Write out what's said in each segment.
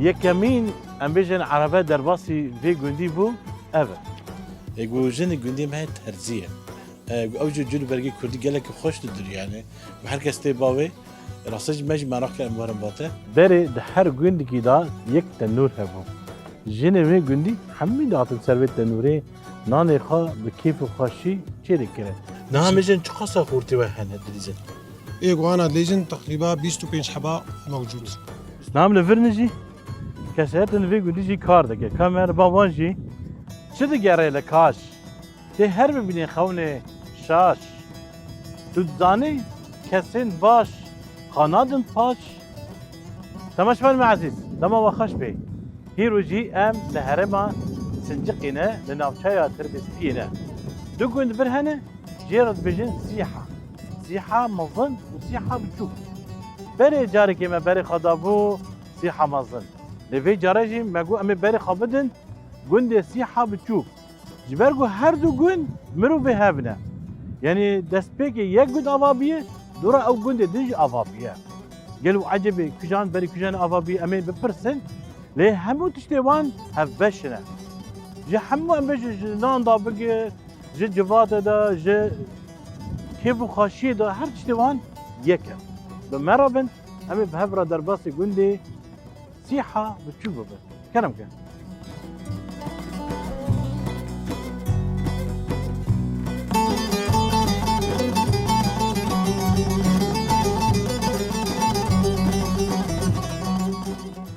یەکەمین ئەم بێژن عەرەبە دەرباسی vê gundî bû ev e. Egu jinê gundê me terziye. Ew jî cil bergê Kurdî gelekî xweş didir yani. Herkes tê bavê rastî me jî merak kirin warin bate. Berê di her gundekî da yek tenûr hebû. Jinê vê gundî hemî dihatin ser vê tenûrê nanê xwe bi kêf û xweşî çêrê kirin. Niha mêjin çi qasa xurtî we hene dilîzin. انا ليجن تقريبا 25 حباء موجود. Nam li vir jî kesetin vê gundî jî kar dike. Kamer baban jî çi digere li kaş? Tê her bibînê xewnê şaş. Tu zanî kesên baş xanadin paş. Temaşber me ezîz, dema we xweş bê. Hîro jî em li herêma Sinciqê ne li navçeya Tirkistiyê ne. Du gund bir hene jê re dibêjin sîha. Sîha mezin û sîha biçûk. Berê carekê me berê xwe dabû sîha mezin. Li vê care jî me got em ê berê xwe bidin gundê sîha biçûk. Ji ber ku her du gund mirovê hev ne. Yani destpêkê yek gund ava bîye, dora ew gundê din jî ava bîye. Gel û ecebê kujan berê kujanê ava bîye em ê bipirsin lê hemû tiştê wan hevbeş ne. Ji hemû em bêjin ji nan da bigir, ji civatê de, ji kêf û xweşiyê de her tiştê wan yek e. Bi me re bin em ê bi hev re derbasî gundê sîha biçûk bibin. Kerem ke.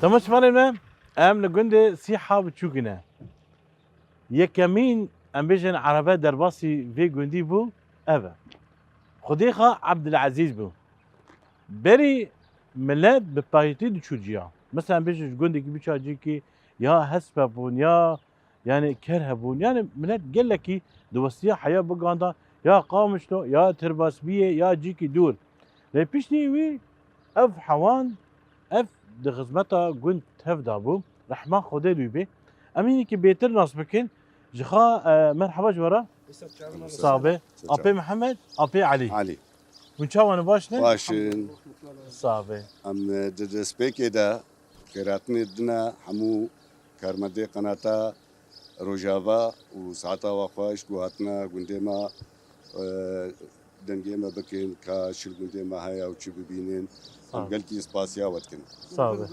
تماشفانê me em li gundê sîha biçûk ne. Yekemîn em bêjin erebê derbasî vê gundî bû ev e. Xwedê xwe Ebdilezîz bû. Berî millet bi payîtî diçû ciya. Mesela em bêjin ji gundekî biçû cîkî ya hesp hebûn ya yani ker hebûn. Yani millet gelekî di westiya heya biganda ya Qamişlo ya Tirbasbiyê ya cîkî dûr. Lê piştî wî ev hewan ev di xizmeta gund tev dabû. Rehma Xwedê wî bê. Em hinekî bêtir nas bikin. Ji xwe merheba ji were. Sabe. Apê Mihemed, apê Elî. علي Hûn çawan baş ne? باشن Sabe. ام دسپیکې دا کاراتنې دنا همو کارمدې قناتا روجاوا او ساعتا واخواش ګواتنا ګوندې ما دنګې ما بکین کا شل ګوندې ما هيا او چې ببینین قلتي سپاسیا وتکن Sabe.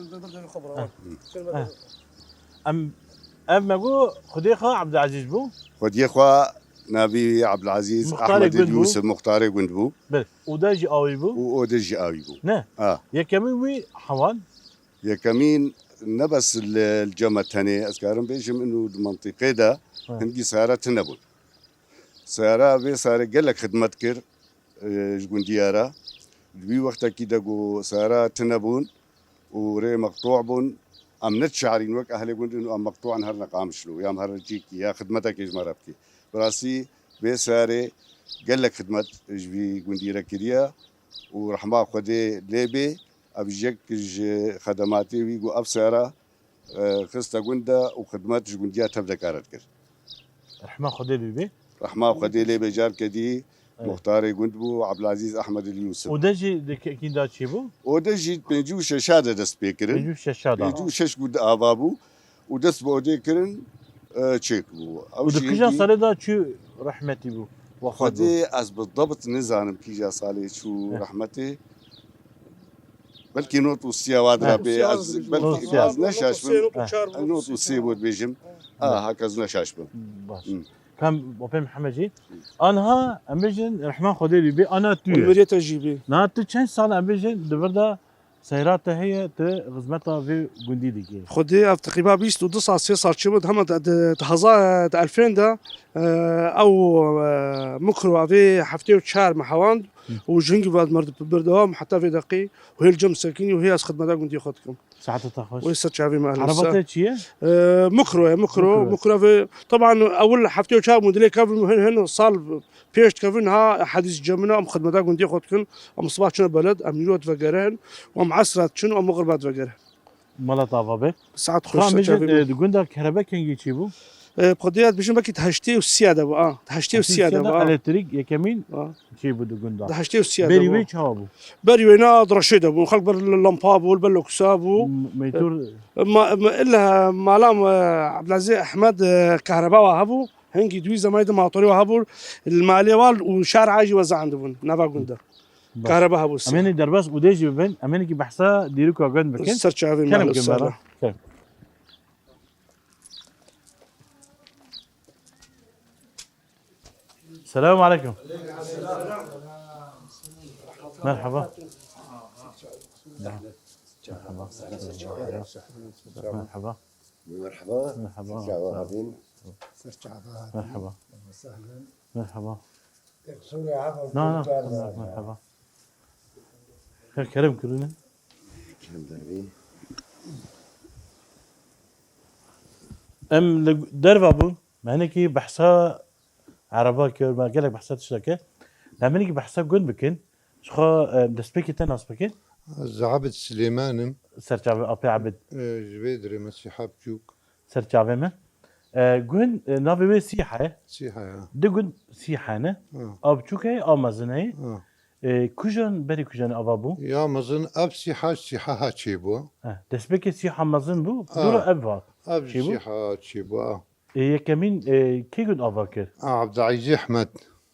Em me got Xwedê xwe Ebdilezîz bû. خدي خوا نبي عبد العزيز مختار احمد جندبو. اليوسف مختار جندبو Bil. û de jî awî bû. واودج اويبو Ne. اه Yekemîn wî hewan يا كمين نبس الجمة تاني أذكارهم بيجم إنه المنطقة ده هندي سيارة تنبون سيارة بي سيارة قالك خدمت كر جون ديارة بي وقتا كده جو سيارة تنبون وري مقطوع بون أم نتشعرين وك أهل يقول إنه أم مقطوع نهرنا قامشلو يا مهرجيك يا خدمتك يا جمربكي براسي بي سيارة قالك خدمت جبي جون ديارة كريا ورحمة خدي ليبي أبجيك خدماتي ويجو أبصرة خستا جندا وخدمات جندية تبدأ كارت كر rehma Xwedê wî bê. رحمة خدي لي بجار كدي مختار جندبو عبد العزيز أحمد اليوسف û de jî di da çî bû? وده جيت بيجو شاشة دست بيكرن Pêncû şeşa da. بيجو شش جود آبابو ودست بودي كرن تشيك بو أو û di kîjan salê da çû rehmetî bû. Waxwed bû. خدي أز بالضبط نزانم كيجا صالي شو رحمتي بلكي نوت والسيواد ربي نوت بلكي والسيا. نشاش بن نوت والسيبود بيجم هكذا نشاش بن باش كان بابي محمد جي انا امبيجن الرحمن خدي لي بي انا تو المريت الجيبي نا تو چند سال امبيجن دبردا سيرات هي غزمتها في جندي ديكي خدي تقريبا 22 ساعة 6 ساعة شبت هم تهزا 2000 ده او مكرو في حفتي وشهر محواند وجنجي بعد مرد بردوام حتى في دقي وهي الجم ساكنين وهي اس خدمة جندي خدكم ساعة تخش ويسر شعبي مع عربات شيء مكرو في طبعا اول حفتي وشهر مدلي كافن هن صال بيشت كافن ها حديث جمنا ام خدمة جندي خدكم ام صباح شنو بلد ام يوت فقران وام عسرات شنو ام مغربات فقران مالا طافا ساعات خا خوش امبيجن جندا كهرباء كان يجي بو بقضيات بيجن بكي تهشتي والسيادة بقى تهشتي والسيادة بقى الكتريك يا كمين آه. شي بو جندا تهشتي والسيادة بيري بقى وي تشابو بري وينا درشيدة بو خلق بر اللمباب والبلوك سابو ميتور ما إلا مالام عبد العزيز أحمد كهرباء وهبو هنجي دوي زمايد ماطوري وهبو المالية وال وشارع عاجي وزع عندهم نافا جندا كهرباء هبو اماني درباس وديجي ببن اماني كي بحسا ديروكا جند بكن سرچ عافي كلام مال جمرة السالة كلام السلام عليكم مرحبا مرحبا مرحبا مرحبا مرحبا جوابين مرحبا مرحبا لا لا مرحبا خير كرم كلنا كم دربي ام درب ابو معنى كي بحثا عربا كير ما قالك بحثا تشتكى لما كي بحثا قول بكن شخو دسبيكي تناس بكن زعبت سليمان سرچاوي ابي عبد جبيدري مسيحة بجوك سرچاوي ما قول نافي وي سيحه سيحة دقن سيحانه اب چوكي امازني كوجن بري كوجن ابابو يا مزن أب سيحة هاتشيبو دسبيكي سيحه مازن بو دور ابا أب شيبو؟ سيحة هاتشيبو يا كمين كي قد افاكر عبد العزيز أحمد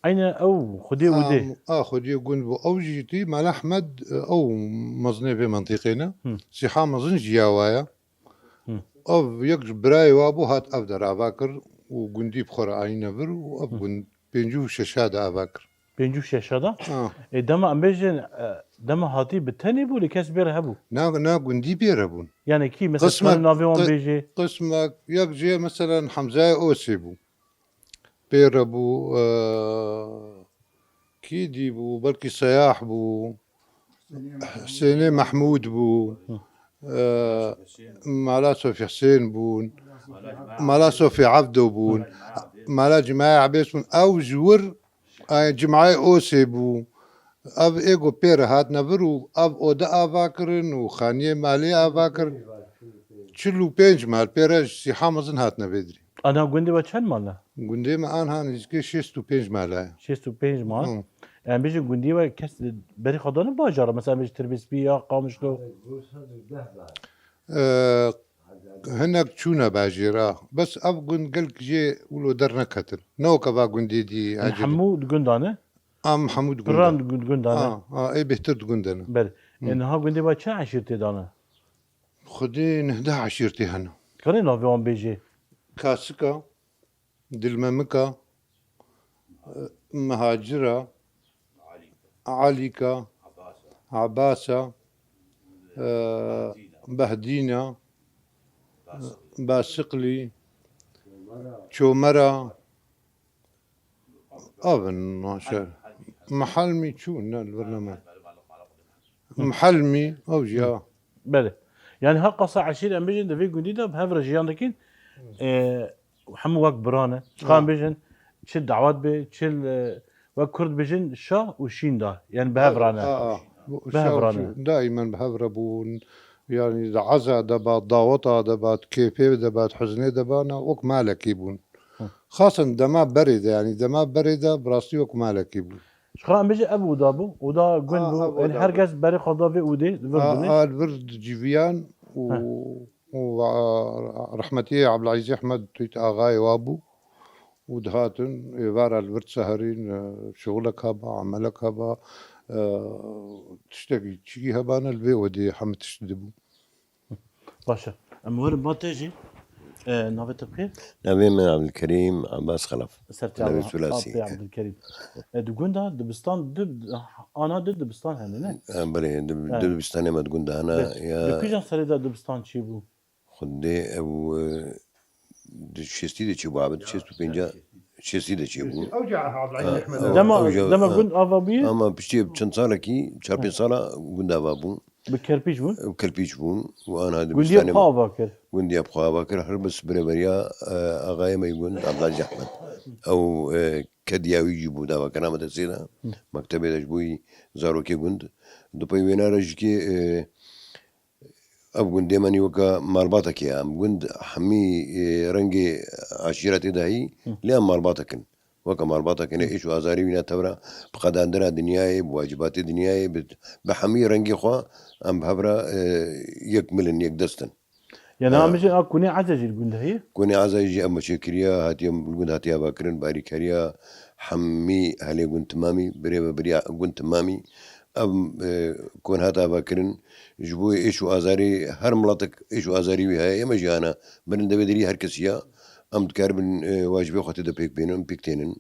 اين او خدي ودي اخذ يقول بو او جيتي مال احمد او مزني في منطقنا سيحة مزن جياوايا او يك براي وابو هات افدر افاكر وقندي بخور عين بر واب قند بينجو ششاد افاكر بينجو شاشادا دما امبيجن دما هاتي بتني بو لكاس بير هبو نا قندي بيربون يعني كي مثلا قسمك- نافيون بيجي قسمك يك جي مثلا حمزة اوسيبو بيربو كيدي بو بركي صياح بو حسيني محمود بو مالا صوفي حسين بون مالا صوفي عبدو بون مالا جماعة عبيس بون او جور جماعة اوسي بو اب ايگو پیر هات نبرو اب اودا آواکرن و خانیه مالی آواکرن چلو پنج مال پیرش سیحا مزن هات نبیدری انا قندي وشان مالنا گنده ما آن هان ازگه شست و پنج ماله شيستو بينج مال يعني بيجي قندي وكاس بري خضان باجره مثلا بيجي تربيس بيا قامشلو هناك چونه باجيرا بس اب گند قلق جي ولو در نكتل نو كبا گندي دي عجل محمود قندانه ام حمود بران گنده قندانه اي بهتر گندنا بل انها قندي وشان عشيرتي دانا خدي نهدا عشيرتي هنا كان نافيون بيجي كاسكا دلممكا مهاجرة عليكا عباسة بهدينا باسقلي شومرة أبن عشر محلمي شو البرنامج محلمي أو جا بله يعني ها قصة عشير ام بيجن دفي قندي ده بهفر جيان لكن وحمو وقت برانه شخان بيجن تشل دعوات بي تشل وقت كرد بيجن شا وشين ده يعني بهفرانه بهفرانه دائما بهفربون يعني عزا دبات ضاوطة دبات كيفي دبات حزني دبانا وك مالك يبون خاصة دما باردة يعني دما باردة براسي وك مالك يبون شخان بيجي ابو دابو ودا قندو أبو يعني دابو. هرقز بري خدا في اودي الفردني البرد جيفيان ورحمتي عبد العزيز احمد تويت اغاي وابو ودهاتن عبارة البرد سهرين شغلك هبا عملك هبا تشتكي تشكي هبانا البي ودي حمد تشتدبو باشا ام ورم باتجي نافت بخير نبي من عبد الكريم عباس خلف سرتي نبي عبد ثلاثي عبد الكريم دقوندا دبستان انا دبستان هنا بري دبستاني ما تقول ده هنا يا دكيجان سريدا دبستان چی بو خدي او شستي دي چي بابد شستو بينجا شستي دي چي بو دما قند آوا بيه اما بشتي بچند ساله كي 4 ساله قندا بابو بكربيش بون وكلبيش بون وانا قندي دبستاني بخوا باكر قندي ابخوا باكر هربس بريبريا اغاي ما يقول عبد الله احمد او كدياوي يجيبو دا كرامه السيده مكتبه دجبوي زاروكي قند دوبي وينا رجكي اب قندي ماني وكا مرباطك يا ام قند حمي رنجي عشيرتي دهي ليه مرباطك وكا مرباطك انا ايش وازاري وينا تبرا بقداندرا دنياي بواجبات دنياي بحمي رنجي خوا ام بهبرا يكملن يقدستن يعني انا مش اكوني عجج القند هي كوني عزا يجي اما شكريا هاتي القند هاتيا باكرن باري كريا حمي هلي قند تمامي بريبا بريا قند تمامي ام كون هاتا باكرن جبوي ايشو ازاري هر ملاتك ايشو ازاري ويها يا مجانا بن دبدري هر كسيا ام تكاربن واجبي خوتي دبيك بينن بيكتينن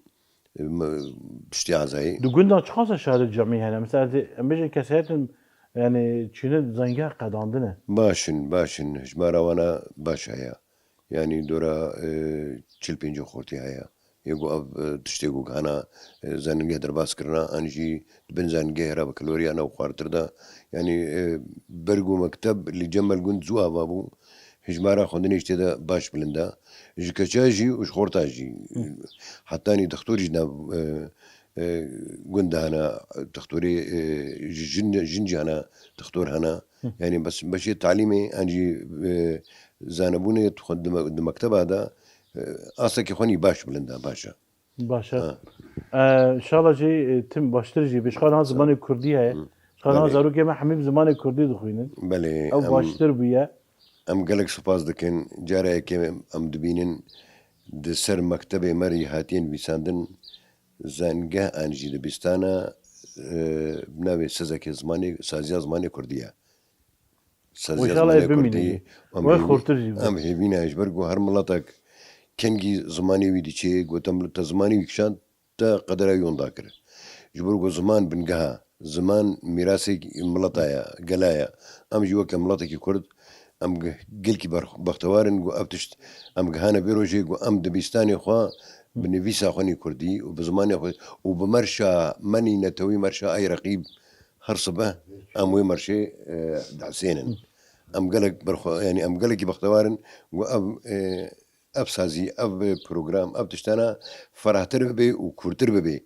بشتي عزاي دقوندا چخاص شهادة جامعي هنا مثلا مش كسيتن يعني چونه زنگه قداندنه باشن هجمارا وانا باش هيا يعني دورا چل پنجو خورتي هيا يقو اب تشتيقو انا زنگه درباس كرنا انجي بن زنگه را بكالوريا انا وخارتر دا يعني برقو مكتب اللي جمل قند زوا بابو هجمارا خوندني اشتدا باش بلندا جكاجي وش خورتاجي حتى اني دكتوري جنا قند انا دكتوري جنجي انا دكتور هنا يعني بس بشي تعليمي انجي زانبوني تخدم مكتب هذا اصلا كيخوني باش بلندا باشا ان شاء الله جي تم باشتر بيش خان زمان كردي هي خان زارو كما حميم زمان كردي دخوينن بله او باشتر بيا ام قالك سباس دكن جاري كم ام دبينن د سر مكتبه مري هاتين بيساندن زنگه انجي دبستانا بناوي سزك زماني سازيا زماني كرديه وان شاء الله بميني وخورتر ام هيبينا اجبرغو هر ملاتك كنجي زماني ويدي چي گوتم تزماني وكشان تا قدر يون داكر جبرغو زمان بنگها زمان ميراثي ملاتايا قلايا ام جوا كملاتك كرد ام قلكي بختوارن جو ابتشت ام جهانا بيروجي جو ام دبيستاني خوا بنفيسا خوني كردي وبزماني خو وبمرشا مني نتوي مرشا اي رقيب هرصبه ام وي مرشي دعسينن ام قالك برخو يعني ام قالك بختوارن و اب سازي اب بروجرام اب تشتانا فرحتر بي وكورتر بي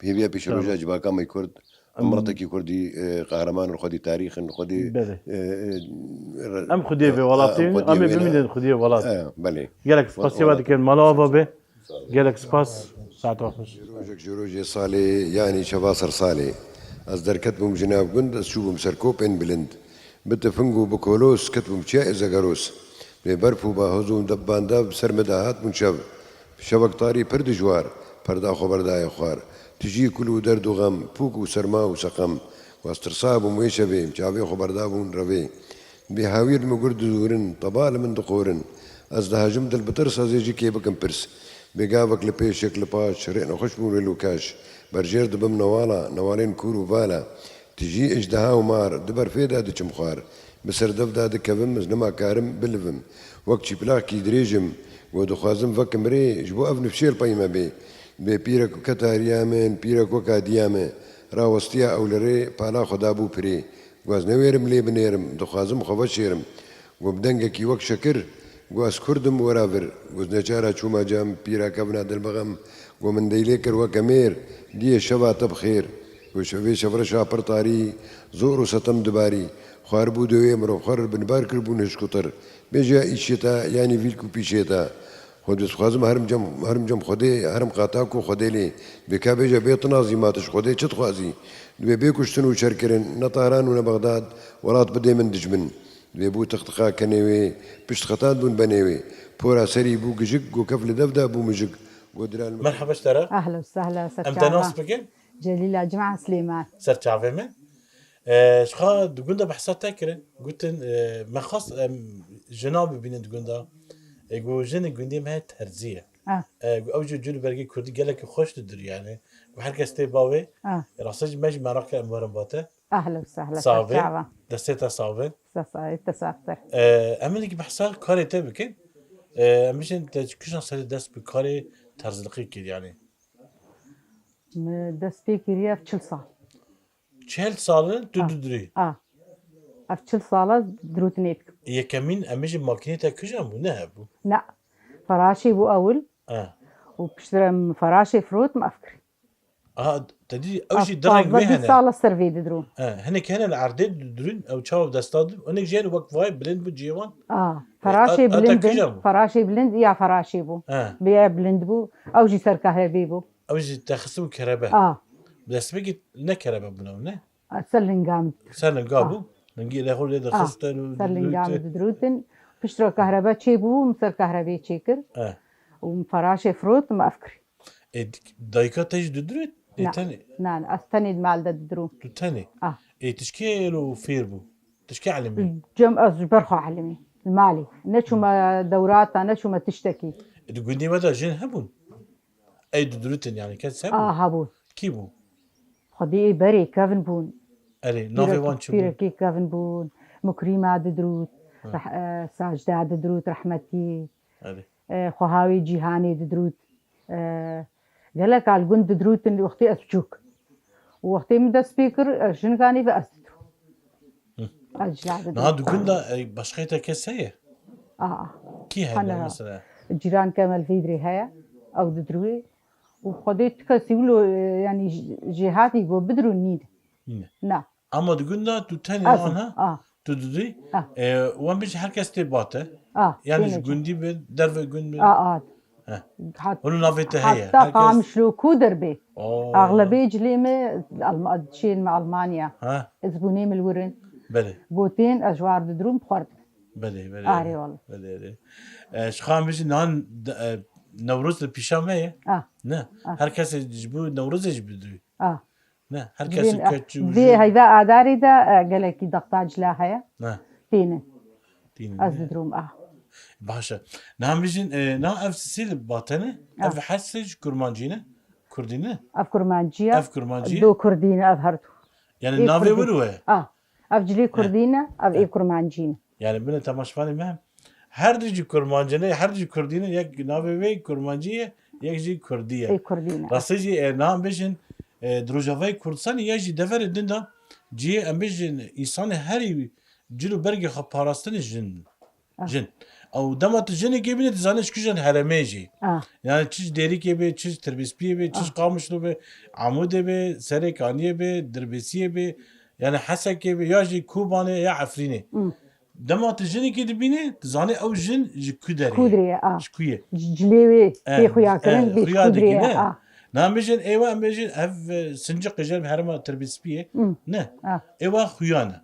هي بيش روجا جباكا ما يكرد مرتك كردي قهرمان الخدي تاريخ الخدي ام خدي في ولاتين ام بمين خدي ولات بله قالك سباس بعد كان ملاوا به قالك سباس ساعة وخش جروجي صالي يعني شباصر صالي أصدر كتبهم جناب قند أشوفهم سركوبين بلند بتفنجو بكولوس كتبهم شيء زجروس ببرفو بهزوم دبان دب سرمدهات منشب شبك طاري برد جوار بردا خبر دا خوار تجي كله درد وغم فوق وسرما وسقم واسترصاب وميشبه مشابه خبر دابون ربي بهاوير مقرد زورن طبال من دقورن أزدها جمد البترس أزيجي كي بكم برس بقابك لبيشك لباش رئنا خشمو للوكاش برجير دبم نوالين كورو بالا تجي اجدها ومار دبر فيدا دي مخار بسر دفدا دي كبم نما كارم بلفم وقت بلاكي دريجم ودخوازم فكم ري جبو افن فشير بايما بي بيرك كتاريامن بيرك وكاديامن راوستيا اولري بالا خدابو بري گواز نويرم لي بنيرم دخوازم خوشيرم وبدنگه كي وك شكر گواز كردم ورافر گواز نچارا چوما جام بيرا كبنا دلبغم ومن ديليكر وكمير دي شبا تبخير وشوي شفرشا برطاري زور ستم دباري خاربو دوي مرو خار بن باركر بونش كتر بيجا ايشتا يعني فيلكو بيشتا خود خوازم هرم جم خدي هرم قاتاكو خدي لي بكا بيجا بيت نازماتش خدي چت خوازي بيكشتنو شركرن نطهران ونبغداد ولات بدي من دجمن بيبو تختقا كنيوي بشت خطان بون بنيوي بورا سري بو جيك وكفل دفدا بو مجيك مرحبا اشترى اهلا وسهلا ام تناس بكن جليلة جمعة سليمان. سر تعرفي من شخا دقوندا بحثات تكرن قلت ما خاص جناب بين دقوندا يقول جن قندي ما ترزيه اوجو جلو برقي كردي قال لك خوش تدر يعني وحركه استيباوي راسج مج مراكه امبارباته أهلا وسهلا. صعبه دستها صعبه تسافر. امنك بحثات كاري تبكي مش انت كشان صار دست بكاري ترزلقي كده يعني دست بكريا في 4 سال. 4 سال تدري في 4 سال دروت نيتك. هي كمين امج ماكينتها كشان مو نهبو لا فراشي بو أول وبشتري فراشي فروت ما أفكر تدري أول شيء درج بيها هنا سال السرفي درون هنا كان العردات درون أو تشاو دستاد ونك جين وقت فاي بلند بجيوان فراشي بلند فراشي بلند يا فراشي بو بيا بلند بو أو جي سر كهربي بو أو جي تخصو كهرباء بس بيجي نكهرباء بنو نه سلن قابو نجي له هو ده خصته سلن قام دروتن بشتري كهرباء شي بو مسر كهربي شيكر وفراشي فروت ما أفكر دايكا تيجي درون نعم أستند مال درون تاني تشكيل وفيربو تشكيل علمي جمع برخو علمي المالي نشو ما دورات نشو ما تشتكي تقول لي ماذا جين هبون اي دروتن يعني كان سبب هبون كيبو خدي بري كافن بون الي نوفي وان شو بيركي كافن بون مكرمة دروت رح ساجدة دروت رحمتي الي خواهاوي جيهاني دروت قالك على الجند دروت اللي وقتي أسجوك ووقتي مدى سبيكر شنو كاني بأسدرو نهاد قلنا بشخيتها كسية كي هلا مثلا الجيران كمال فيدري هيا أو دروي وخديت كسيولو يعني جهاتي جو بدرو النيد نعم أما قلنا تاني عنها تدري وان بيش حركة استباطة يعني جندي بدرب جندي ولو نافته هي حتى قام شلوكو دربي أغلبية جليمة شين مع ألمانيا زبوني من الورن بله بوتين أجوار دروم بخورد بله آري والله بله شخام بيش نان نوروز البيشامة نه هر کس جبو نوروزش بدوی نه هر کس کچو في هيدا أداري دا قالك دقتاج لا هيا نه تين از دروم باشا نعم بيجين نعم اف سيل باطنه اف حسج كرمانجينه كردينه اف كرمانجيه اف كرمانجيه دو كردينه اظهرته يعني نافي وروه اف جلي كردينه اف اي كرمانجينه يعني بنا تماشفاني مهم هر جي كرمانجينه هر جي كردينه يك نافي وي كرمانجيه يك جي كرديه اي كردينه راسجي نعم بيجين دروجافاي كردستان يجي دفر الدندا جي ام بيجين انسان هري جلو برغي خباراستن جن او دمت جن کی بینید زانش کجن هرمه جی yani çiz deri gibi çiz terbiyesi be çiz kamışlı be amude be serekaniye be derbesiye be yani hasak gibi ya ji kubane ya afrini demat jin ki dibine zani o jin ji kudere kuye jlevi fi xuyakirin bi kudere namijin eva amijin ev sincik jel herma terbiyesi ne eva xuyana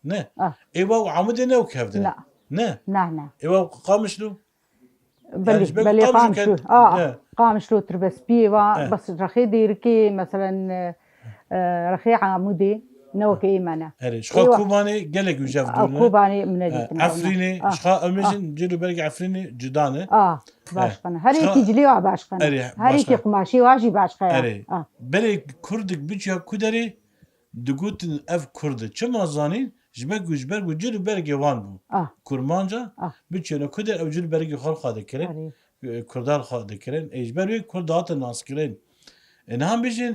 ne eva amude ne o kevdine نه نعم ايوا قامشلو بل قامشلو قامشلو تربس بي بس رخي ديركي مثلا رخي عمودي نوك ايمانا هري شخا كوباني قالك وجاف دورنا كوباني من عفريني شخا امجن جلو برق عفريني جدانه باشقنا هري تجلي باشقنا هري كي قماشي واجي باشقا هري بلي كردك بيجا كودري دغوتن اف كرد چما زانين جبر جلو برگ وان بو کرمانجا بچه کدر او جلو برگ خال خواهد کرن کردار خواهد کرن اجبر وی کردات ناس کرن نه هم بجن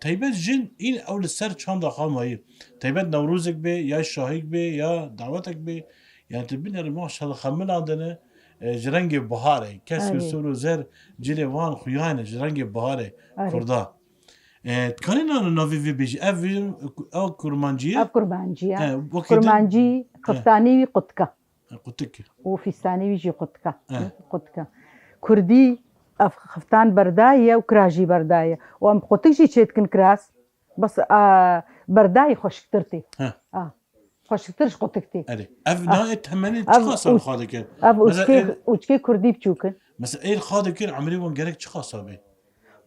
تایبت جن این اول سر چند خال مایی تایبت نوروزک به یا شاهیک به یا دعوتک به yani تبين ماشاءالله خمل عندنا جرنگ بهاره کس سولو زر جلو وان خویانه جرنگ بهاره کردا كانين انا نوفي بيجي او كرمانجيه كرمانجي قفطاني قطكه قطكه وفستاني يجي قطكه قطكه كردي خفتان بردايه وكراجي بردايه وام قطكشي تشيتكن كراس بس بردايه خوش كترتي خوش كترش قطكتي اري اف نا تهمني تخاصر خالك وشكي كردي بتشوكن مثلا ايه الخادك عمري وان قالك تخاصر بي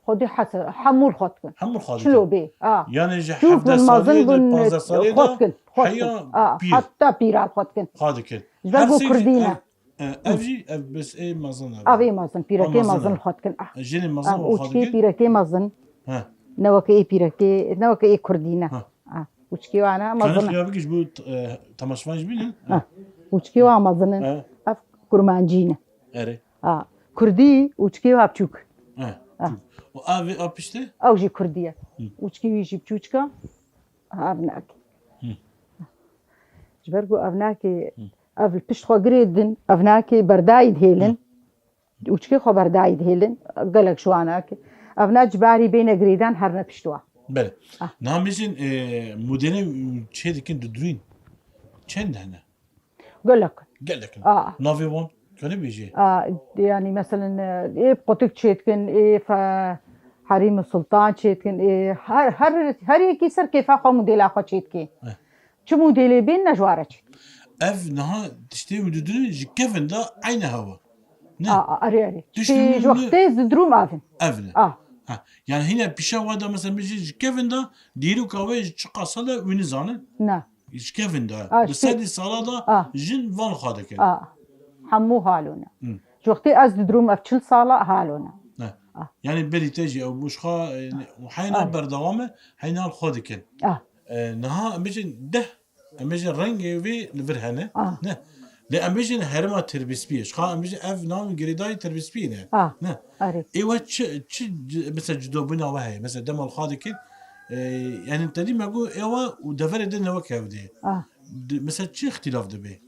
خودی حسن حمول خود کن همون خاطر شلو بی يعني جا شوف 17 من سالية مازن ده بن 15 سالية خود ده کن خود حيا کن بير حتی پیرات خود کن خاطر كده جبر كردينا. افجي بس ايه مازن اوی مازن پیرکی مازن. مازن خود کن جيني مازن اوچکی وخاطر كده پیرکی مازن ها نوکی پیرکی نوکی کردینا ها. اوچکی وانا كان مازن خيابكش بو تماشفانش بينن اوچکی وا مازن اه اف کرمانجینه اري کردی اوچکی وا بچوک اه وافي ابشته او جی کردیه اوچکی وی جی بچوچکا ابناک جبرگو ابناکی اول پشت خو گریدن ابناکی برداید هیلن اوچکی خو برداید هیلن قالك شو انا ابنا جباري بين جريدان هرنا بشتوا بله نامجين مدينة شيء كن ددرين كن هنا قال لك قال لك اه نافي وان كان بيجي يعني مثلا ايه بقطك شيتكن ايه حريم السلطان شيتكن ايه هر يكي سر كيف اخو موديل اخو شيتكي شو موديلي بين نجوارك اف نها تشتي وددرين كيفن ده عين هوا اري تشتي في جوختيز دروم افن افن يعني هنا بيشا وادا مثلا بيجي كيفن ده ديرو كاوي شقا صلا ونزانه نعم كيفن ده بس هذه الصلاة ده جن فان خادك حمو هالونا جوختي از دروم افتشل صالة هالونا يعني بري تجي او بوشخا وحينا بردوامه حينا الخودك نها بيجي ده بيجي رنگ في الفرهنه نه لأن بيجي هرما تربيس بيش خا بيجي اف نام جريداي تربيس بينه نه ايوه تش مثلا جدوبنا وهي مثلا دم الخادك يعني انت دي ما اقول ايوه ودفر دنا وكاودي مثلا تش اختلاف دبي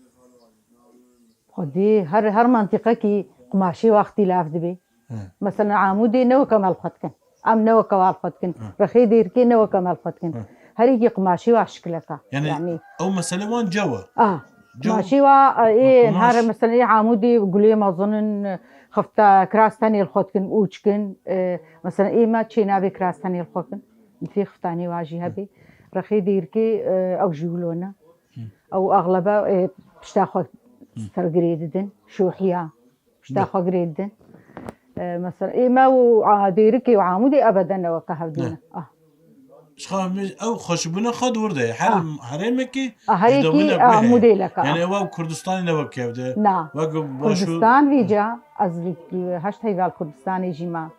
خدي هر منطقة كي قماشي واختلاف دبي مثلا عامودي نو كمال خدكن ام نو كمال خدكن رخي ديركي نو كمال خدكن هريجي قماشي واشكلك يعني او مثلا وان جوا قماشي وا ايه نهار مثلا ايه عامودي قولي ما اظن خفتا كراس تاني الخدكن اوچكن مثلا ايه ما تشينا بي كراس تاني الخدكن في خفتاني واجي هبي رخي ديركي او جولونا او اغلبها بشتاخو سرقريدن شوحيا بشتاخو قريدن مثلا ايه ما وديركي وعامودي ابدا وكهودينا شخا او خشبنا خد ورده حرمكي هريكي موديلك يعني هو كردستاني نو كيفده نعم كردستان فيجا از هشت هيفال كردستاني جيما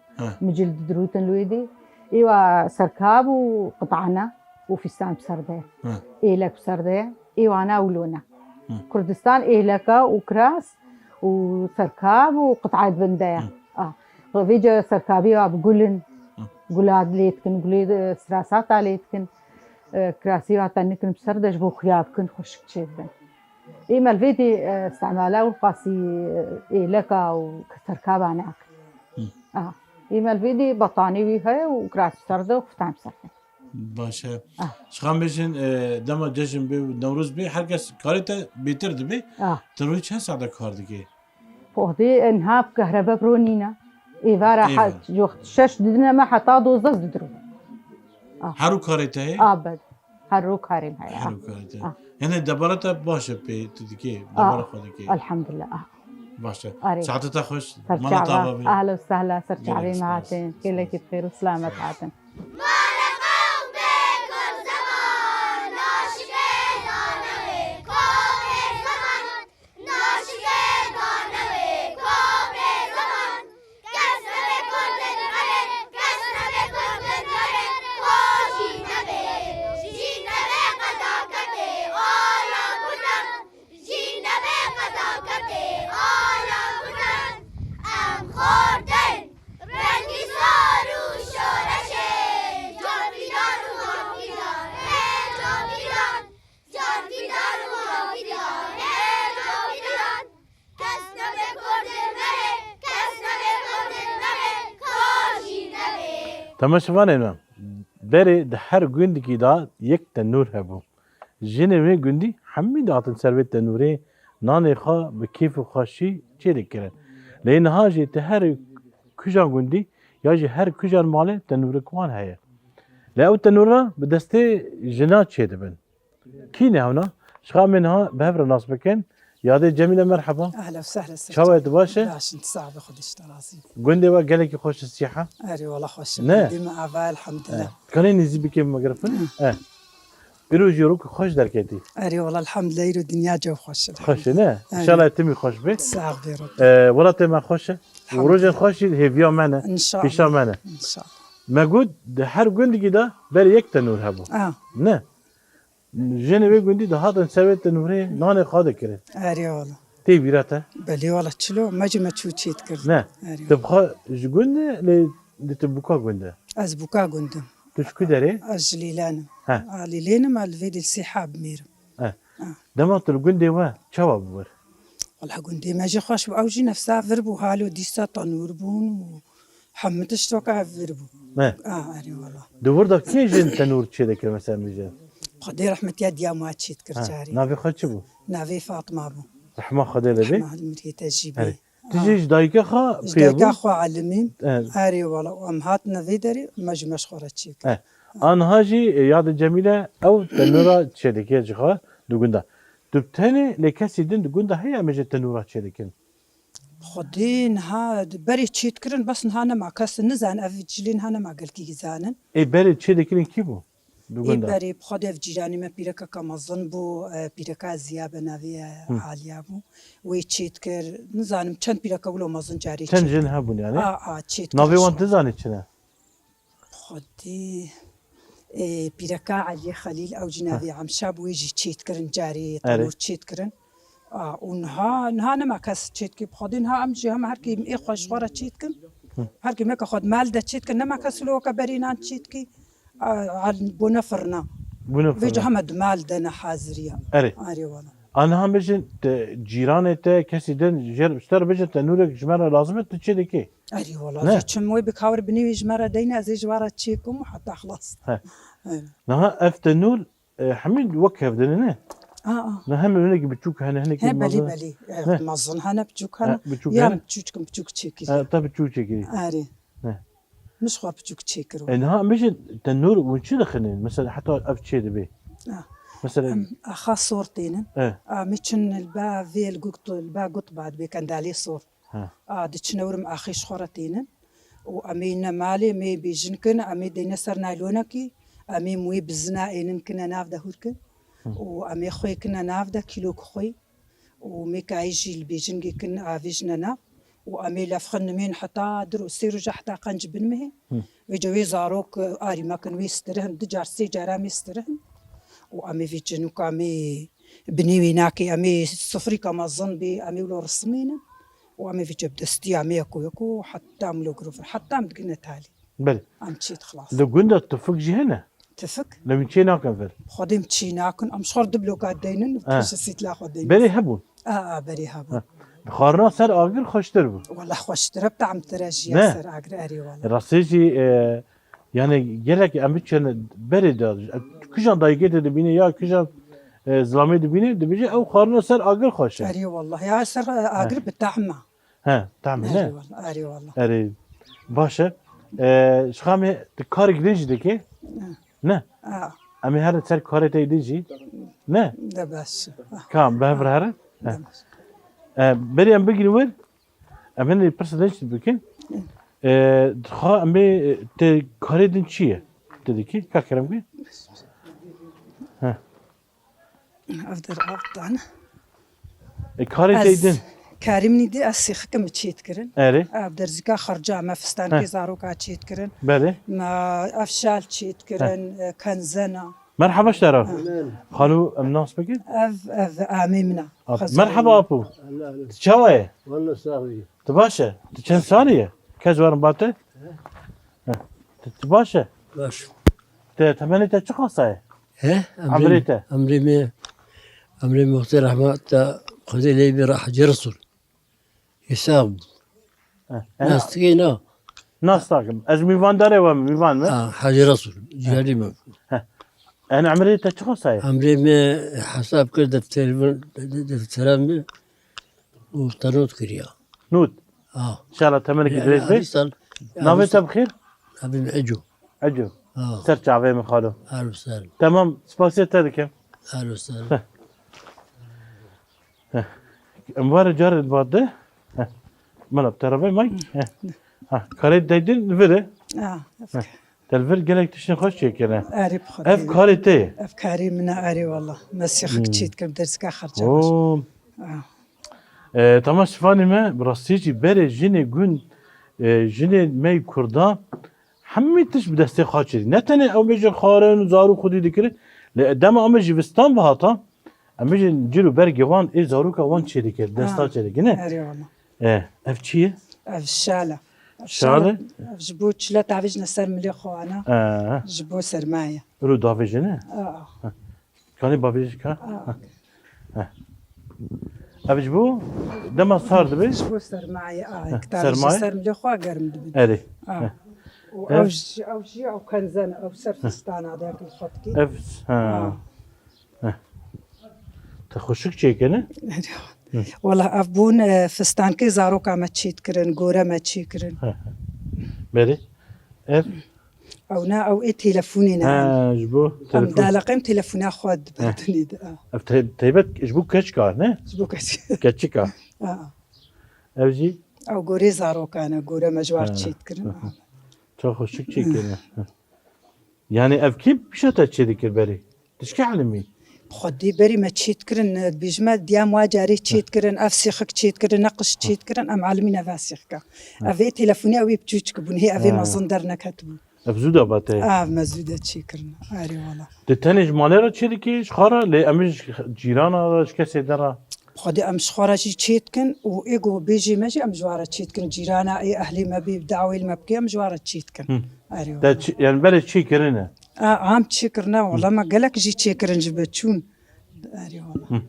مجلد دروتن لويدي ايوا سركاب وقطعنا وفستان بسرده ايلك بسرده ايوانا ولونا كردستان ايلكا وكراس وسركاب وقطعة بندايا فيجا سركابي بقولن قولاد ليتكن قولي سراسات ليتكن كراسي واتنكن بسردش بو خيابكن خشك جدا ايما الفيدي استعمالا والقاسي ايلكا وسركاب عناك ايما الفيدي بطاني ويها وكراسي سرده وفتان بسرده باشا شخام بيشن دما جشن بي نوروز بي هركس كاريتا بيترد بي تروي چند ساعة كار دكي فوضي انهاب كهرباء برونينا ايفارا حد جوخت شش ددنا ما حتى دوزز ددرو هارو كاريتا هي ابد هارو كاريم هي هارو كاريتا يعني دبرتا باشا بي تدكي دبرا خودكي الحمد لله باشا ساعتها خوش ما طابا اهلا وسهلا سرجعي معاتن كلك بخير وسلامة عاتن تماشفانه بري ده هر گوندی دا یک تنور هبو جنوی گوندی همین داتن سروت تنوری نان خا به کیف و خاشی چه دکرن لین هاجی ته هر کجان گوندی یا جی هر کجان ماله تنور کوان هيا لا او تنورا به دسته جنا چه دبن کی نه هنا شخا منها بهبر ناس بکن يا دي جميلة مرحبا اهلا وسهلا شوية باشا باش انت صعب خدش تراسي قندي وقالك يخش السياحة اري والله خوش نه. ديما افا الحمد لله كانين يزي كيف مقرفن بيرو جيروك خوش دركتي اري والله الحمد لله يرو الدنيا جو خوش خوش نه ان شاء الله يتمي خوش بيت صعب بيرو ولا تما خوش وروج خوش هيفيا معنا ان شاء في الله شام معنا ان شاء الله ما قد ده حر قندي كده بل يك تنور هبو نه جنبي قندي ده هذا سويت تنوري ناني خاده كره اري والله تي بيراته بلي والله تشلو ما جي ما تشوتشيت كر نه اري تبخى جقولنا لتبكى قنده ازبوكا قندم تشكو داري اجليلان ها. ليلين ما الفيدي السحاب مير دما القندي وا شباب بور والله قندي ما جي خوش اوجي نفسها فربو هالو ديسا تنور بون حمتش توقع فربو اري والله دور ده كي جن تنور تشي ذاك مثلا ميجان قدي رحمة يد يا ما تشيت كرجاري نافي خدشبو نافي فاطمة بو رحمة خدي لبي ما مريتا جيبي تجيش دايكا خا دايكا خو علمين آه. اري والله وامهاتنا في دري مش خورة تشيك انا هاجي ياد جميلة او تنورا تشيدكي جخا دوغندا تبتني لكاسي دين دوغندا هي مجي تنورا تشيدكين خدين ها بري تشيت كرن بس هانا مع كاس نزان افجلين هانا مع قلكي زانن اي بالي تشيدكين كيبو اي دوغندا بري بخدي افجلاني ما بيركا كمظن بو بيركا زيابة نافي عاليا بو وي تشيت كر نزانم چند بيركا ولو مظن جاري چند جن هبون يعني تشيت نافي وانت زاني چنه خدي بيركا علي خليل او جنابي عم شاب ويجي تشيت كرن جاري تنور تشيت كرن ونها نما كاس تشيت كي بخدي نها ام جي هم هركي اي خوش غورا تشيت كن هركي ميكا خد مال دا تشيت كن نما كاس لو كبرينان تشيت كي على بونفرنا فيجو حمد مال دنا حازريا اري والله انا هم بجن جيران تا كاسي دين جير بستر بجن تنورك جمره لازم تشيدكي اري والله تشموي بكاور بني جمره دينا زي جواره تشيكم وحتى خلاص نها افتنور حميد وكف دنا نهم هناك بتشوك هناك بلي مظن هنا بتشوك هنا يا بتشوكم بتشوك تشيكي طب تشوك تشيكي اري مش خور بتشوك تشيكرو انها مش تنور وش دخلين مثلا حتى ابتشي دبي مثلا خاص صورتين مشن البا في البا قط بعد بكن دالي صور دتشنور اخي شخورتين وامين مالي مي بيجنكن امي دينا سرنا لونكي امي موي بزنا يمكن نافدا هوركن وامي خوي كنا نافدا كيلو خوي ومي كايجي البيجنكي كن افيجنا وامي لفخن مين حتى درو سيرو حتى قنج بنمه ويجوي زاروك اري ما كان ويسترهن دجار سيجاره ميسترهن وامي في جنوك امي بنيوي ناكي امي صفري كما الظنبي امي ولو رسمينا وامي في جب دستي امي يكو حتى عملوا جروف حتى مدقنا تالي بل ام تشيت خلاص لو قلنا تفك جهنا تفك لو مشينا كنفل خديم تشينا كن ام شخور دبلو قادين وكش سيت لا خديم بري هبون بري هبون خارنا سر اغر خوشتر بو والله خوشتر بتاع تراجي سر اغر اري والله راسيجي يعني جلك امبتشن بري داد كجان دايجت دبيني يا كجان زلامي دبيني دبيجي او خارنا سر اغر خوش اري والله يا سر اغر بتاعما تعمل اري والله اري والله اري باشا شخامي كار جديج دكي نه امي هر سر كار تيديجي نه ده بس كام بهبر هر بري ام بيجي وين امن برسدنش بكين خا امي ت كاردين چيه تدكي كاكرم بي افدر افطان كاردين كارمني دي اسيخ كم تشيت كرن اري ابدر زكا خرجا ما فستان كي زاروكا تشيت كرن بالي ما افشال تشيت كرن كنزنا مرحبا اشترى خالو الناس بكين اف اميمنا مرحبا ابو تشاوي والله صاحبي تباشا كم ثانيه كزوار باته تباشا باش تمنيت تشخصه عمريته عمري مختار رحمة خذي لي راح جرسل حساب ناس تقينا ناس تاكم ازمي فان داري وميفان ما حاجة رسول جاري ما انا عمري تشخصه عمري ما حساب كده في التليفون دفترامي وطنوت كريا نود ان شاء الله تمنك ادريس بي نافي بخير ابي عجو عجو سرچ عوي من خالو اهلا وسهلا تمام سباسيت هذا كم اهلا وسهلا اموار جار الباده مالا بتربي ماي كاري دايدين الفيري تلفير قالك تشن خوش كنا اري بخدي اف كاريتي افكاري من اري والله مسيخك تشيت كم درس خرجه اوه تماش فاني ما براستيجي بري جيني جون جيني ماي كردان حميتش بدستي خاطري نتني او بيجي خارن وزارو خدي ذكر لقدام ام جيفستان بهاتا ام بيجي نجيرو برجي وان اي زاروكا وان شي ذكر دستا شي ذكر اري والله اف تشي اف الشالة شالة جبو تشلا تعرفش نسر ملي خو انا جبو سرمايه رو دافيجنا كاني بابيج كان ابجبو دما صار دبي جبو سرمايه كتار سر ملي خو قرم دبي اري او شي او كنزن او سرفستان هذاك الخطكي اف تخشك شي كنا والله ابون فستان كي زاروكا ما تشيت كرن غورا ما تشي كرن بري اف او نا او اي تليفوني نا جبو ام دالقم تليفوني اخواد بدني اف تيبت جبو كشكا نه جبو كشكا اوجي او غوري زاروكا انا غورا مجوار تشيت كرن تخشك شي كنا يعني اف كيف بشتا تشي ذكر بري تشكي علمي خدي بري ما تشيت كرن بيجما ديام واجاري تشيت كرن افسيخك تشيت كرن نقش تشيت كرن ام عالمين افاسيخك افي تليفوني او بتوجك بون هي افي ما صندرنا كتبو افزودا باتي مزوده تشي كرن اري والله تتنج ماليرا تشيركي شخارا لي امج جيرانا شكسي درا خدي ام شخارا جي تشيت كن و ايغو بيجي ماجي ام جواره تشيت كن جيرانا اي اهلي ما بيبدعوا ما بكي ام جواره تشيت كن اري والله يعني بلا تشي كرنا عام تشكرنا والله ما قالك جي تشكرن جبتشون اري والله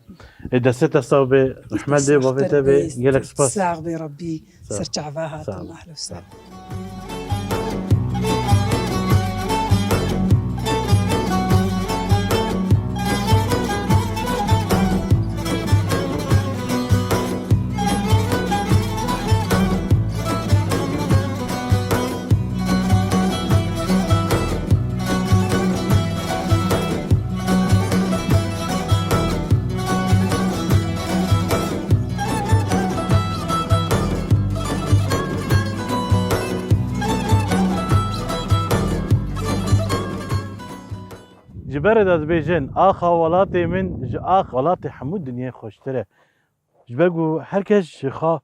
اذا ست صوبي رحمه دي وفيتا بي قالك سباس ساغ بربي سرتع بها الله اهلا وسهلا جبر داد بيجن اخا ولاتي من اخ ولاتي حمود دنيا خوشتره جبرگو هركش شخا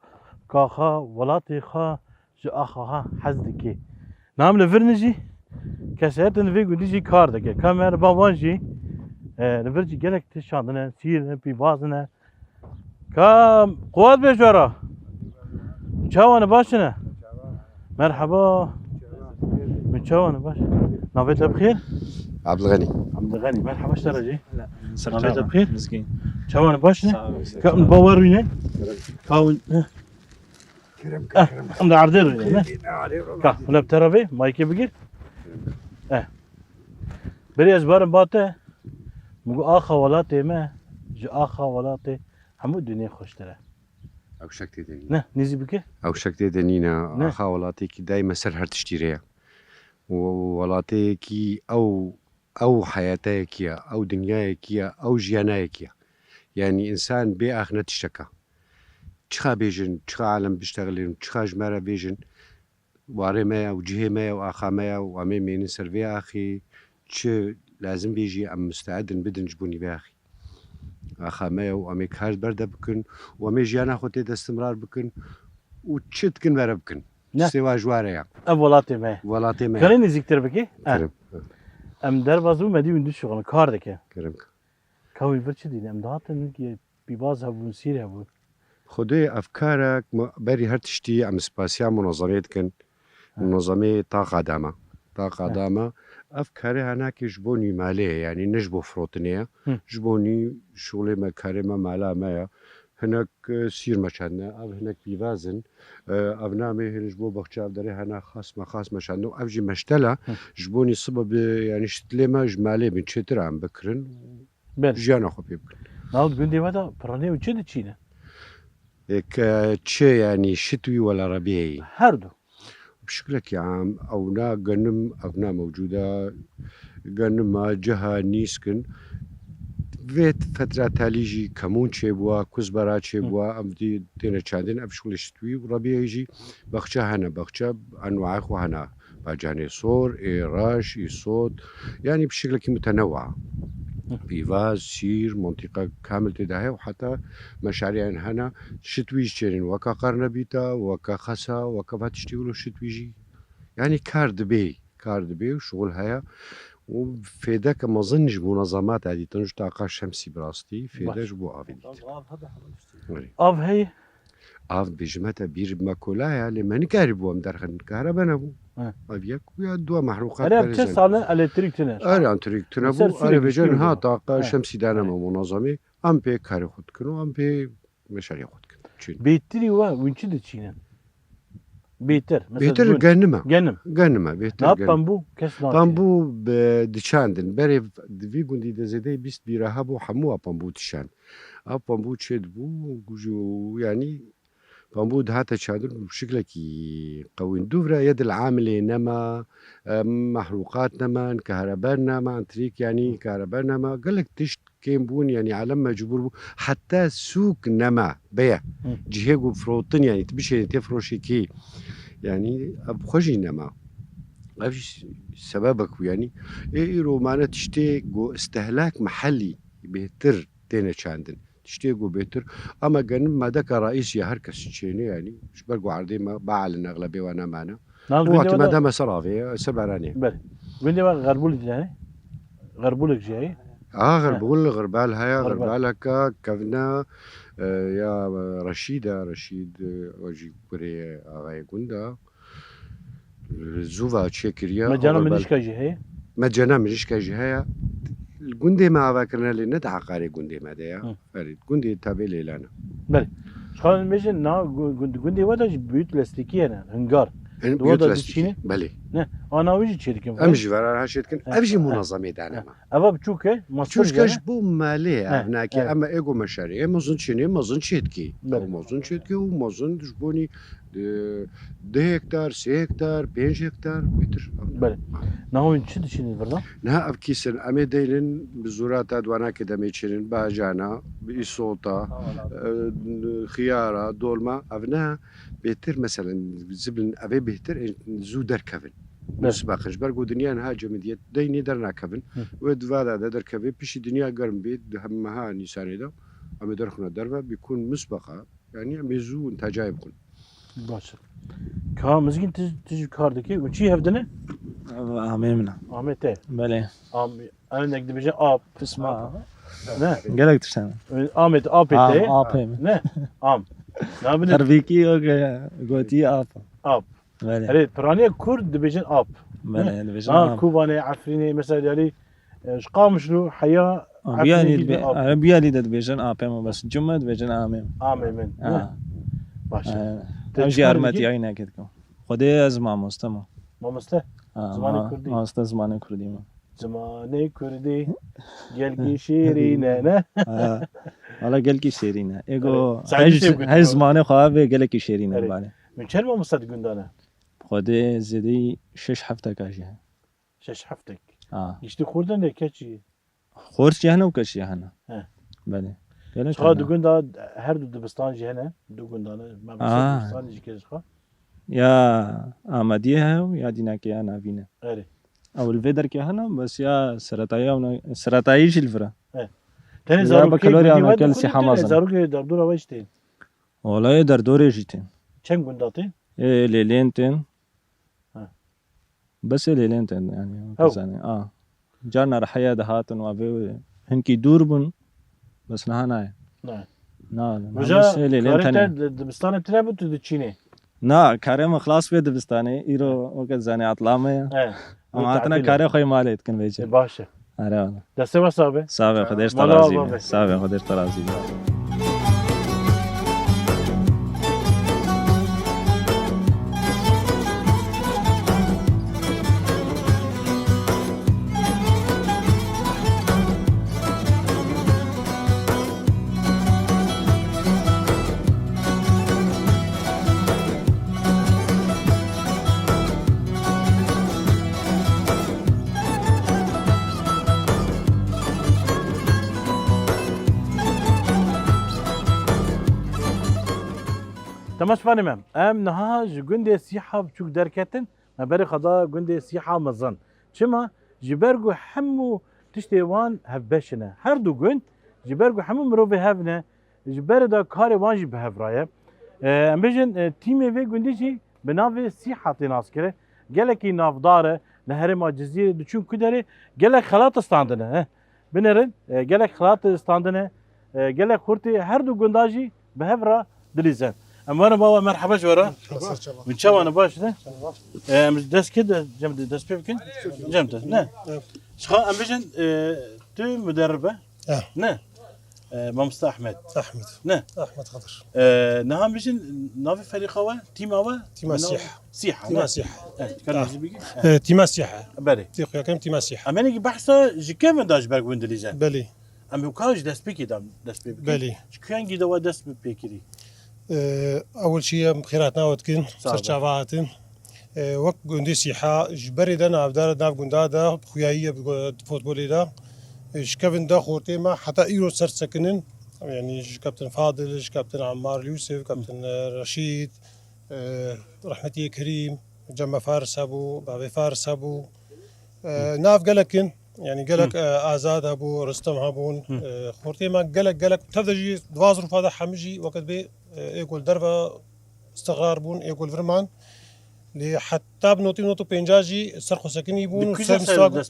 كاخا ولاتي خا اخا حزدكي نام لفرنجي كسرت نفيجو ديجي كاردك كاميرا بابانجي نفرجي قالك تشاندنا سير بي بازنا كام قوات بجورا شاوانا باشنا مرحبا من شاوانا باش نافيت بخير عبد الغني مرحبا اشترجي لا نافيت بخير مسكين شاوانا باشنا كم باورونا كاون ام عردير كا ولا بتربي مايكي بقير بري ازبار باته مگو آخا ولاتي ما جو آخا ولاتي همو الدنيا خوش ترى او شكتي دني نه نيزي بكي او شكتي دنينا اخا ولاتي كي دايما سر هر تشتيريا ولاتي كي او حياتي كيا او دنياي كيا او جياناي كيا يعني انسان بي اخ نتشكا تشخا بيجن تشخا عالم بيشتغلين تشخا جمارة بيجن واري مايا وجهي مايا واخا مايا وامي مين سرفي اخي تش لازم بيجي ام مستعد بدن جبوني باخي اخا مايا وامي كار برده بكن وامي جيانا خوتي استمرار بكن وتشت كن برا بكن سوا جواريا ولاتي ما ولاتي ما كريني زيكتر بكي كرم ام دروازو مدي من شغل كار دكه كرم كاوي برشي دي ام دهاتن كي بيباز هبون سير هبون خدي افكارك بري هر تشتي ام سباسيا منظمات كن منظمه طاقه دامه افكاري هناك جبوني ماليه يعني نجبو فروتنيه جبوني شغلي مكارمه مالا مايا هناك سير مشاننا او هناك بيوازن ابنامي نجبو بخشاف دري هنا خاص مشاننا افجي مشتله جبوني سبب يعني شتلما جمالي من شتر عم بكرن جانا خو بيبكن ناود قندي ودا براني وجد تشينا تشي يعني شتوي ولا ربيعي هردو بشكلك يا عام أونا جنم أبنا موجودة جنم ما جهة نيسكن وێت فترە تالیژی کەمون چێ بووە کوزبەرا چێ بووە ئەم تێنە چاندن ئەم شتوی و ڕەبێژی بەخچە هەنە بەخچە ئەنواخوا هەنا باجانێ سۆر ئێڕاش ئیسۆت ینی بشکلێکی متەنەوە پیڤاز شیر منطقە کامل تێدا هەیە و حتا مەشاریان هەنا شتویش چێنین وەکە قەرنەبیتە وەکە خەسا وەکە بە تشتی و شتویژی ینی کار دەبێ و شغل هەیە و فێدەکە مەزنش بوو نەزامات عادی تەنج تاقا شەمسی بڕاستی فێدەش بۆ ئاوی ئاو هەیە ئاو بێژمەتە بیر بمە کۆلایە لێمەنی کاری بووم دەرخن کارە بەنەبوو ئەڤەک یا دووە مەحروقات چه ساڵە ئەلکتریکتنە ئەرانتریکتنە بوو ئەرە بێژن ها تاقا شەمسی دانەمە مۆنازەمی ئەم پێ کاری خودکن و ئەم پێ مەشاری خودکن بێتری وە وینچی دەچینن بێتر گەنمە بێتر پەمبوو دچاندن بەرێ دوی گوندی دەزێدەی 20 بیرە هەبوو هەمووە پەمبوو تشان ئەو پەمبوو چێت بوو گوژ و ینی پەمبوو هاتە چادر شکلێکی قەوین دوورە یەد العاملێ نەما مەحروقات نەمان کارەبەر نامە ئەنتریک ینی کارەبەر نەما گەلک تشت کێم بوون ینی عالم مەجبور بوو حتا سووک نەما بەیە جهێگ و فرۆتن ینی بشێنێت تێ فرۆشێکی ینی خۆشی نەما ئەوش سەبەبە ینی ئیرۆمانە تشتێک بۆ ئستەهلاک محەلی بێتر تێنە چاندن تشتێک و بێتر ئەمە گەنم مادەکە ڕائیسیە هەر کەس چێنێ ینی بەر گواردێمە باع لە نەغلە بێوانەمانە مادەمە سەراوێ سەبارانێ غەربولێک ژایی غەربوول غربال هەیە غربالەکە کەڤنە یا ڕەشیدە ڕەشید وەژی کوێ ئاغای گوندە زووە چێکریە مەجانمەشکژی هەیە مەجەنا مریشکەژی هەیە گوندێ ماواکردە لێ نەدا عقارێ گوندێ مادەیە فەرید گوندی تابێ لێلانە بێژن گوندی وەدەش بوت لەستێکیەنە هەنگار بەێ ئاناویژی چێکم ئەم ژیوارە هاشێتکن ئەوژی منەزەمی دانەمە ئەوە بچووکە چوشکەش بوو مالێ ناکە ئەمە ئێگۆ مەشاری ئێ مەزن چێنێ مەزن چێتکی مەزن چێتکی و مەزن دژبوونی 10 هکتار 3 هکتار 5 هکتار متر ناوین چ دچینی بەردا نه ئەبکیسن ئەمێ دەیلن بزورات تا دواناکە دەمێچێنن باژانە ئیسۆتا خیارە دۆڵما ئەڤنا بێتر مەسەرەن زبلن ئەوێ بهتر زوو دەرکەون باقش بەرگ و دنیایان ها جەمدیت دەینێ دەرناکەون وێ دوادا دەرکەوێ پیشی دنیا گەرم بێت هەممەها نیسانێدا ئەمە دەرخونە دەربە بیکون مسبقا ینی ئەمێ زوو تاجای بکن باشە کا مزگین تژ کار دەکەی و چی هەفدنە ئامێ منە ئامێ تێ بەێ ئەنێک دەبێژە ئاپ پسما گەلێک تشتانە ئامێت ئاپێ ئاپێ نه ئام هەرڤێکی گوتی ئاپە ئاپ پرانەیە کورد دەبێژن ئاپ کوبانێ عفرینێ مەسەداری قامشن و حیا بیانی دەبێژن ئاپێمە بەس جمە دەبێژن ئامێم ئامێ من باشە یارمەتیایی ناکردکەم خودێ ئەز مامۆستەمە مامۆستە مامۆستە زمانی کوردیمە زمانی کوردی گەلکی شێرینە نە حالا گەلکی شێرینە ئێگۆ هەر زمانێ خوا بێ گەلێکی شێرینە باێ من چەند مامۆستا گوندانە خودێ زێدەی 6 هەفتەکژی هەیە 6 هەفتێک گشتی خوردن لێکەچی خۆرچی هەنە و کەچی هەنە بەێ دو گوندا هەردوو دبستانجی هەنە دوو گوندانە یا ئامادیە هەیە و یا دیناکەیە ناوینە ئەو لێ دەرکێ هەنە بەس یا سەرەتاییشی لڤرە بەکەلۆریکەلسی حەمازە دەردورەوەی شتین وڵایە دەردۆرێژی تێن چەند گونداتێ لێلێن تێن بەسێ لێلێن تێن ینی جار نەرحەیە دەهاتن و هەنکی دوور بوون بەس نەها نایە دبستانە ترە بوو تو دچینێ نا کارێمە خلاص بێ دبستانێ ئیرۆ وەکە زانێ ئاتڵامەیە ئەم هاتنە کارێ خۆی مالێتکن بێجێ باشە دەستێوە ساابێ ساابێ خدێش تەرازی ساابێ خدێش تەرازی تماش فانمم ام نهاج جندي سيحه بچوك دركتن ما بري خدا جندي سيحه مزن چما جبرگو حمو تشتيوان هبشنا هر دو جند جبرگو حمو مروفي هفنا جبر دا كاري وانجي بهفرايا ام بيجن تيمي في جندي جي بنافي سيحه تناس كره gelekî navdar li herêma Cizîrê diçûn ku derê gelek xelat standine binirin gelek xelat standine gelek xurtê her du gunda jî bi hev re dilîzin em were baba merheba ji were min çawan baş ne em dest kê de cem de dest pê bikin cem de ne şixa em bijin tu müderribe ne مامستا احمد نه احمد خضر نعم بيجن نافي فريق هو تيم هو تيم سياحه سياحه تيم سياحه تيم سياحه بالي تيخ كم تيم سياحه اماني بحثه جي كيفن داش برغ وندليزا بالي ام بوكاج داس بيكي دام داس بيكي بالي كان جي دوا داس بيكي اول شيء خيراتنا وتكن سرچاواتن وقت جندي سياحه جبري دنا ابدار ناف جندادا خويايه فوتبولي دا كابتن دا خورتي ما حتى ايرو سر سكنن يعني كابتن فاضل كابتن عمار اليوسف كابتن رشيد رحمتي كريم جمع فارس ابو بابي فارس ابو ناف قلكن يعني قلك ازاد ابو رستم هابون خورتي ما قلك تفدجي دوازر فاضح حمجي وقت بي يقول دربه استقرار بون يقول فرمان لي حتى بنوتو بينجاجي سرخو سكني بون سر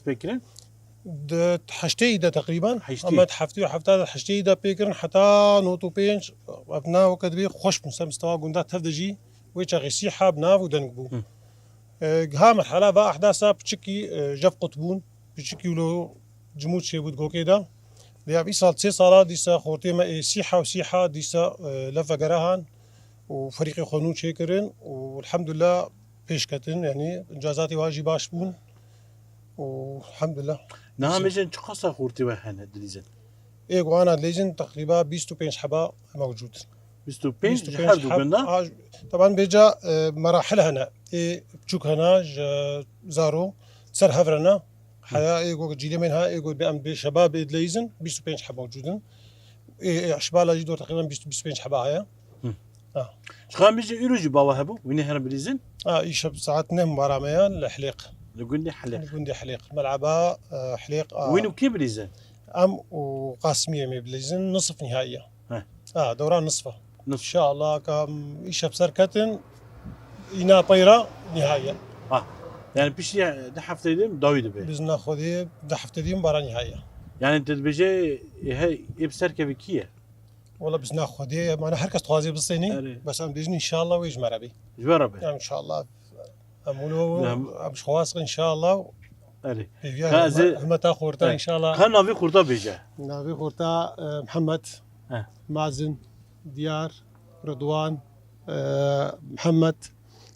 ده حشتي ده تقريبا اما حفتي حفتا حشتي ده بيكرن حتى نوتو بينج ابنا وقت بي خوش مستوى قندا تفدجي ويش غيسي حاب ناف ودنقبو ها مرحله با احداثا بتشكي جف قطبون بتشكي ولو جمود شي بود كوكيدا لي ابي صال سي صالا ديسا خورتي ما سيحه وسيحه ديسا لفا قراهان وفريقي خونون شيكرن والحمد لله بيشكتن يعني انجازاتي واجي باش بون والحمد لله نعم مجن قصة خورتي وهنا دليزن ايه وانا دليزن تقريبا 25 حبة موجود 25 حبة طبعا بيجا مراحل هنا ايه بتشوك هنا زارو سر هفرنا حيا ايه جيلي منها ايه بأم بشباب دليزن 25 حبة موجودين ايه شبالا جدو تقريبا 25 حبة هيا شخان بيجي يروجي بابا هبو وين هرب دليزن يشب ساعات نهم براميان الحليق لقندي حليق لقندي حليق ملعبها حليق وين وكيف بليزن وقاسمية مي بليزن نصف نهائية دوران نصفه ان شاء الله كم يشب سركتن ينا طيرة نهائية يعني بيش دحفت ديم داويد بي بزنا خذي دحفت ديم برا نهائية يعني انت بيجي هي بسركه بكيه والله بزنا خذي معنا حركة خوازي بالصيني بس ام بيجني ان شاء الله ويجمع ربي جربي يعني ان شاء الله امولو مش خواص ان شاء الله الي هم تاخورتا ان شاء الله كان نافي خورتا بيجا نافي خورتا محمد مازن ديار رضوان محمد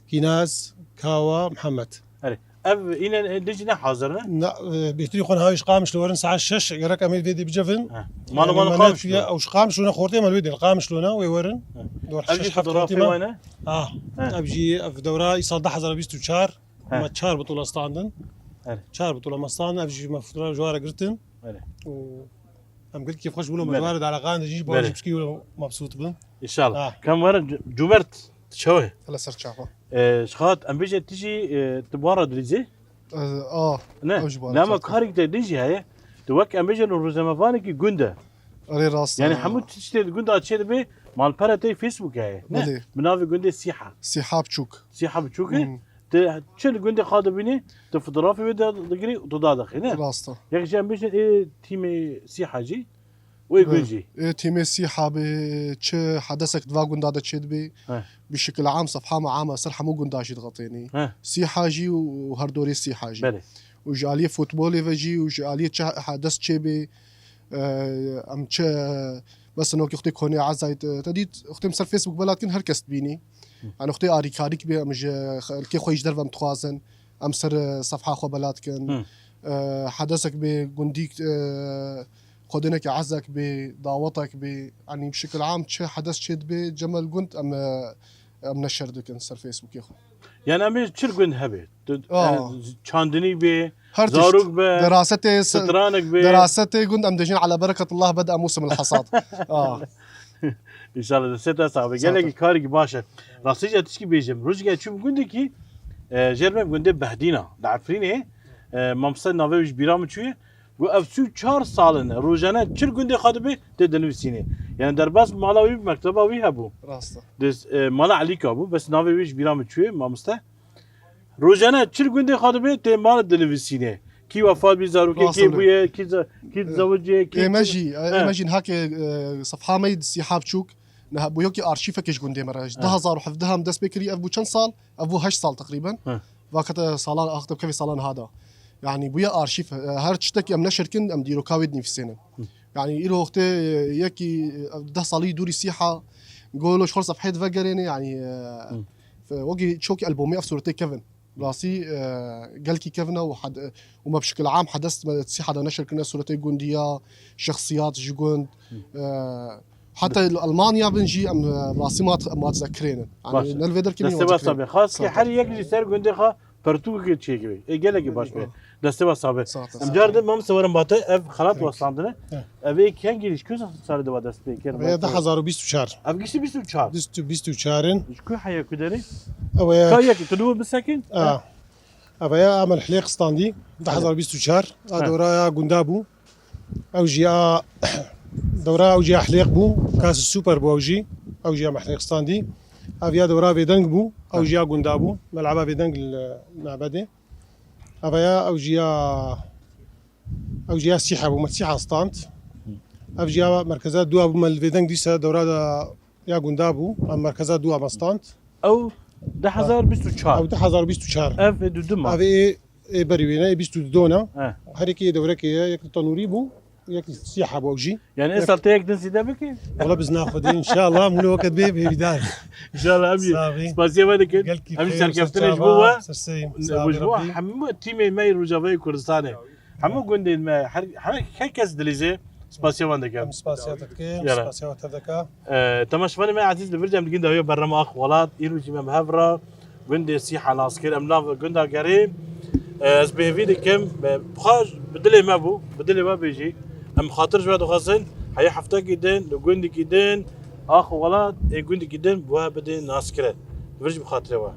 كيناز كاوا محمد الي اب إن دجنا حاضرنا لا بيتريخون هاي قامش لورن ساعه 6 يراك امير فيدي بجفن ما قامش او قامش لنا خورتي مال ويدي قامش لنا ويورن دور 6 فوتوغرافي وين ابجي في دوره يصدح حزر بيستو شار ما شار بطوله ستاندن شار بطوله مستان ابجي ما فوتوغراف جواره قرتن و ام قلت كيف خش بقولوا موارد على غان جيش بوجي بسكي مبسوط بن ان شاء الله كم ورد جمرت تشوي هلا صرت شافه شخات ام بيجي تجي تبارد ريزي لما كارك تديجي هاي توك ام بيجي روزمافانك جوندا راس يعني حمود تشتري جوندا تشتري به مال بارتي فيسبوك هاي منافي جوندا سيحه بتشوك تشيل جوندا خاطر بيني تفوتوغرافي بدا دغري وتدادخ هنا راستا يا اخي ام بيجي تيم سيحه جي ويجي تيم سيحه بتش حدثك دفا جوندا تشد بي بشكل عام صفحه عامه صراحه مو جونداش تغطيني سيحه جي وهردوري سيحه جي وجاليه فوتبولي فجي وجاليه حدث تشبي ام تش بس انه اختي كوني عزاي تديت اختي مسر فيسبوك بلاتين هركست بيني انا اختي اريك بي امج الكي خويش درب متخازن امسر صفحه خو بلاتكن حدثك بجونديك خدنك عزك بدعوتك يعني بشكل عام حدث شد بجمال جند ام نشردك انسر فيسبوك يا اخو يعني امي تشيل جند هبه چاندني به زاروك به دراستي سترانك به دراستي جند ام دجين على بركه الله بدا موسم الحصاد ان شاء الله ستة صعبة قال لك كاري باشا راسيجا تشكي بيجم رجع تشوف قندكي جرم قندي بهدينا دعفرينه ممسل نافوش بيرام شويه وافسو 4 سالن روزانه چر قندي خادبه تدنوسينه يعني درباس مالاوي مكتبه وي هبو راسته دس مالا عليك ابو بس نافوش بيرام شويه مامسته روزانه چر قندي خادبه ت مال دنوسينه كي وفات بيزاروكي كي بويا كي تزوجي كي ايماجين هاك صفحه ميد سيحاب تشوك نه بويوكي ارشيفه كيش قندي مراج ده هزار وحفظها مدس بكري ابو كم صال ابو 8 سال تقريبا وقت صالان اخذ كيف صالان هذا يعني بويا ارشيف هر تشتكي ام نشركن ام ديرو كاودني في السنه يعني له وقت يكي ده صالي دوري سيحه قولوا شخور صفحه فقريني يعني وقي تشوكي البومي في صورتي كيفن راسي قالكي كيفنا وحد وما بشكل عام حدث تصيح هذا نشر كنا صورتي جنديه شخصيات جوند حتى المانيا بنجي ام راسي ما تذكرين يعني نلفيدر كيني دستبا خاص كي حال يجري سر جندي خا برتو كي تشيكي اي قالك باش به دستبا صابه مجرد ما مصورن باته اف خلاط وصاندنه ابي كان جيش كوز صار دوا دست بكر ده 1024 اب قشي 24 24 شكو حيا كدري اويا كايك تدو بالسكن اويا عمل حليق ستاندي ده 1024 دورا جندابو او جي دورا او جي حليق بو كاس السوبر بو اوجي او جي محليق ستاندي افيا دورا فيدنج بو او جي جندابو ملعبها فيدنج المعبدي افيا او جي سيحه بو مسيحه ستاند افجي مركزات دوا بو مال فيدنج ديسا دورا يا جندابو مركزات دوا مستاند او ده 1024 او ده 1024 اف دو دما افي بريوينا 22 هريكي دورك يك تنوري بو يك سياحه بوجي يعني صرت هيك تنسي دبك والله بناخذ ان شاء الله من وقت بيبي بدايه ان شاء الله ابي سباسي ودك ام شركتنا جوا وجوا حمو تيمي ماي رجافي كردستان حمو قندي ما حكاس دليزي سباسي ودك سباسي ودك سباسي ودك تماش فاني ما عزيز برجع من قندا هي برا اخ ولاد يروجي مهفرا قندي سيحه ناسكر امنا قندا قريب از به ویدی کم بخاش بدلی ما بو بدلی ما بيجي ام خاطر جواد خاصن هي حفته كيدن لو كيدن اخ ولاد اي كيدن بوا بدي ناس كره برج بخاطره